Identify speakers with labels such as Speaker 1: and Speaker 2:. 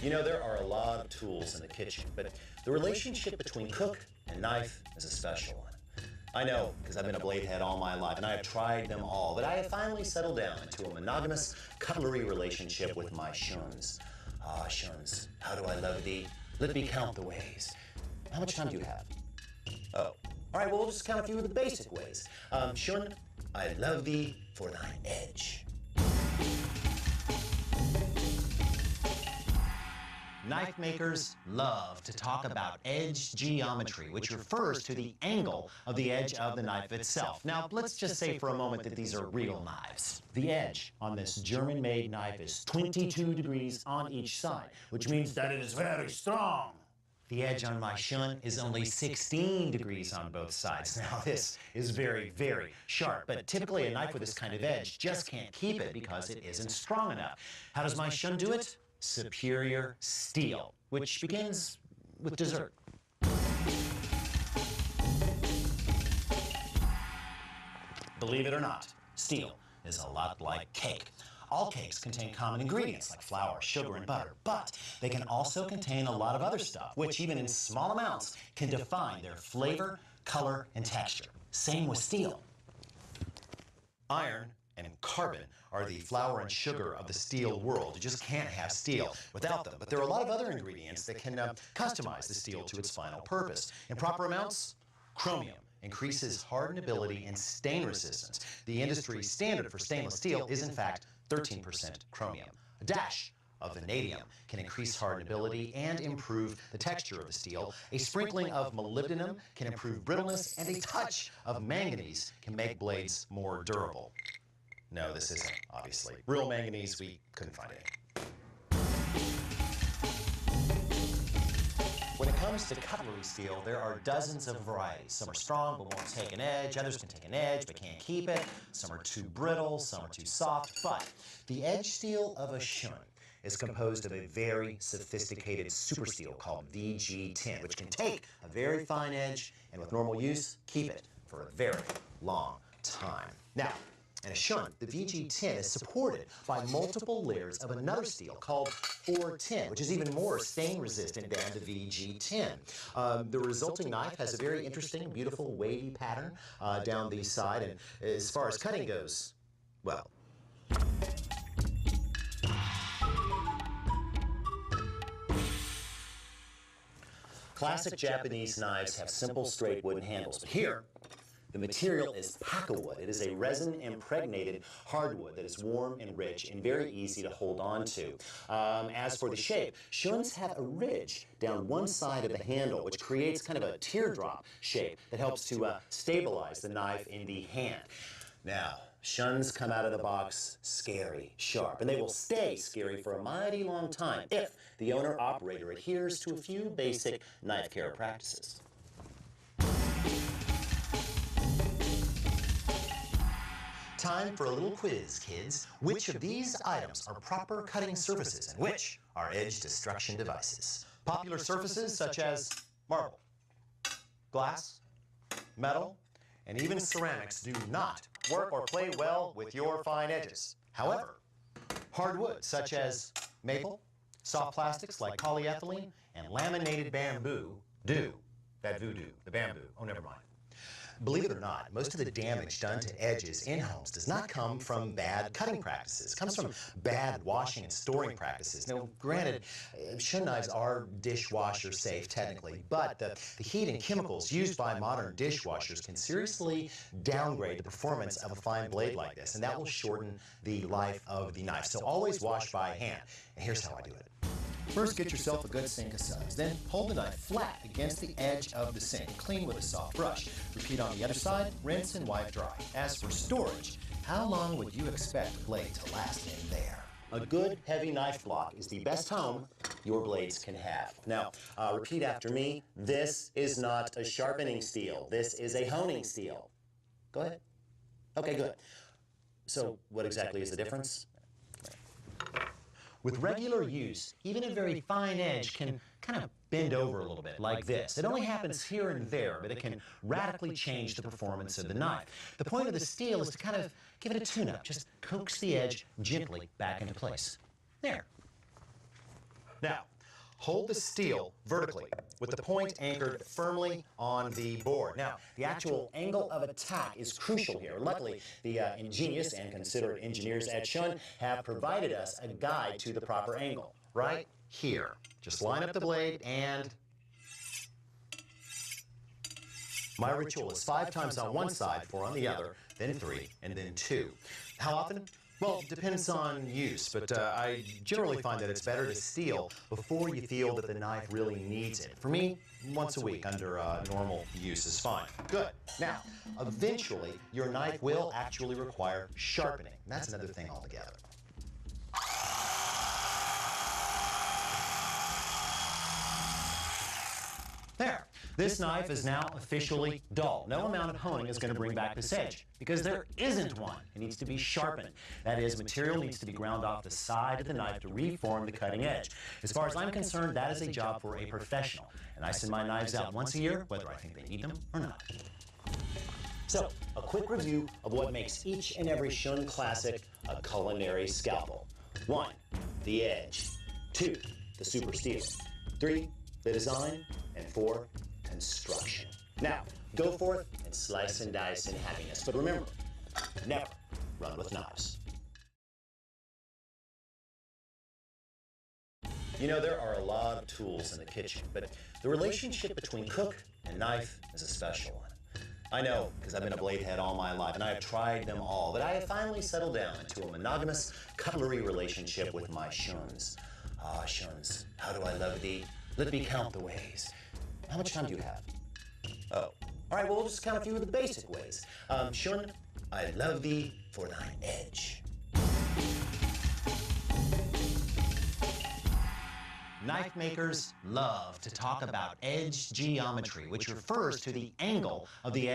Speaker 1: You know, there are a lot of tools in the kitchen, but the relationship between cook and knife is a special one. I know, because I've been a blade head all my life, and I have tried them all, but I have finally settled down into a monogamous cutlery relationship with my Shuns. Ah, Shuns, how do I love thee? Let me count the ways. How much time do you have? Oh, all right, well, we'll just count a few of the basic ways. Shun, I love thee for thine edge. Knife makers love to talk about edge geometry, which refers to the angle of the edge of the knife itself. Now, let's just say for a moment that these are real knives. The edge on this German-made knife is 22 degrees on each side, which means that it is very strong. The edge on my Shun is only 16 degrees on both sides. Now, this is very, very sharp, but typically a knife with this kind of edge just can't keep it because it isn't strong enough. How does my Shun do it? Superior steel, which begins with dessert. Believe it or not, steel is a lot like cake. All cakes contain common ingredients like flour, sugar, and butter, but they can also contain a lot of other stuff, which even in small amounts can define their flavor, color, and texture. Same with steel. Iron and carbon are the flour and sugar of the steel world. You just can't have steel without them. But there are a lot of other ingredients that can customize the steel to its final purpose. In proper amounts, chromium increases hardenability and stain resistance. The industry standard for stainless steel is in fact 13% chromium. A dash of vanadium can increase hardenability and improve the texture of the steel. A sprinkling of molybdenum can improve brittleness, and a touch of manganese can make blades more durable. No, this isn't, obviously. Real manganese, we couldn't find any. When it comes to cutlery steel, there are dozens of varieties. Some are strong but won't take an edge, others can take an edge but can't keep it, some are too brittle, some are too soft, but the edge steel of a Shun is composed of a very sophisticated super steel called VG10, which can take a very fine edge and with normal use, keep it for a very long time. Now, in a Shun, the VG10 is supported by multiple layers of another steel called 410, which is even more stain resistant than the VG10. The resulting knife has a very interesting, beautiful, wavy pattern down the side, and as far as cutting goes, well, classic Japanese knives have simple, straight wooden handles, but here, the material is pakawood. It is a resin-impregnated hardwood that is warm and rich and very easy to hold on to. As for the shape, Shuns have a ridge down one side of the handle, which creates kind of a teardrop shape that helps to stabilize the knife in the hand. Now, Shuns come out of the box scary, sharp, and they will stay scary for a mighty long time if the owner-operator adheres to a few basic knife care practices. Time for a little quiz, kids. Which of these items are proper cutting surfaces and which are edge destruction devices? Popular surfaces such as marble, glass, metal, and even ceramics do not work or play well with your fine edges. However, hardwood such as maple, soft plastics like polyethylene, and laminated bamboo do. That voodoo, the bamboo, oh never mind. Believe it or not, most of the damage done to edges in homes does not come from bad cutting practices. It comes from bad washing and storing practices. Now, granted, Shun knives are dishwasher safe technically, but the heat and chemicals used by modern dishwashers can seriously downgrade the performance of a fine blade like this, and that will shorten the life of the knife. So always wash by hand. And here's how I do it. First, get yourself a good sink of suds. Then hold the knife flat against the edge of the sink and clean with a soft brush. Repeat on the other side, rinse and wipe dry. As for storage, how long would you expect the blade to last in there? A good heavy knife block is the best home your blades can have. Now, repeat after me. This is not a sharpening steel. This is a honing steel. Go ahead. Okay, good. So what exactly is the difference? With regular use, even a very fine edge can kind of bend over a little bit like this. It only happens here and there, but it can radically change the performance of the knife. The point of the steel is to kind of give it a tune-up, just coax the edge gently back into place. There. Now, hold the steel vertically with the point anchored firmly on the board. Now, the actual angle of attack is crucial here. Luckily, the ingenious and considerate engineers at Shun have provided us a guide to the proper angle. Right here. Just line up the blade and... My ritual is 5 times on one side, 4 on the other, then 3, and then 2. How often? Well, it depends on use, but I generally find that it's better to steel before you feel that the knife really needs it. For me, once a week under normal use is fine. Good. Now, eventually, your knife will actually require sharpening. That's another thing altogether. There. This knife is now officially dull. No amount of honing is going to bring back this edge, because there isn't one. It needs to be sharpened. That is, material needs to be ground off the side of the knife to reform the cutting edge. As far as I'm concerned, that is a job for a professional, and I send my knives out once a year, whether I think they need them or not. So, a quick review of what makes each and every Shun classic a culinary scalpel. 1, the edge. 2, the super steel. 3, the design. And 4, construction. Now, go forth and slice and dice in happiness. But remember, never run with knives. You know, there are a lot of tools in the kitchen, but the relationship between cook and knife is a special one. I know, because I've been a blade head all my life, and I have tried them all, but I have finally settled down into a monogamous cutlery relationship with my Shuns. Ah, Shuns, how do I love thee? Let me count the ways. How much time do you have? Oh, all right, well, we'll just count a few of the basic ways. Shun, I love thee for thine edge. Knife makers love to talk about edge geometry, which refers to the angle of the edge.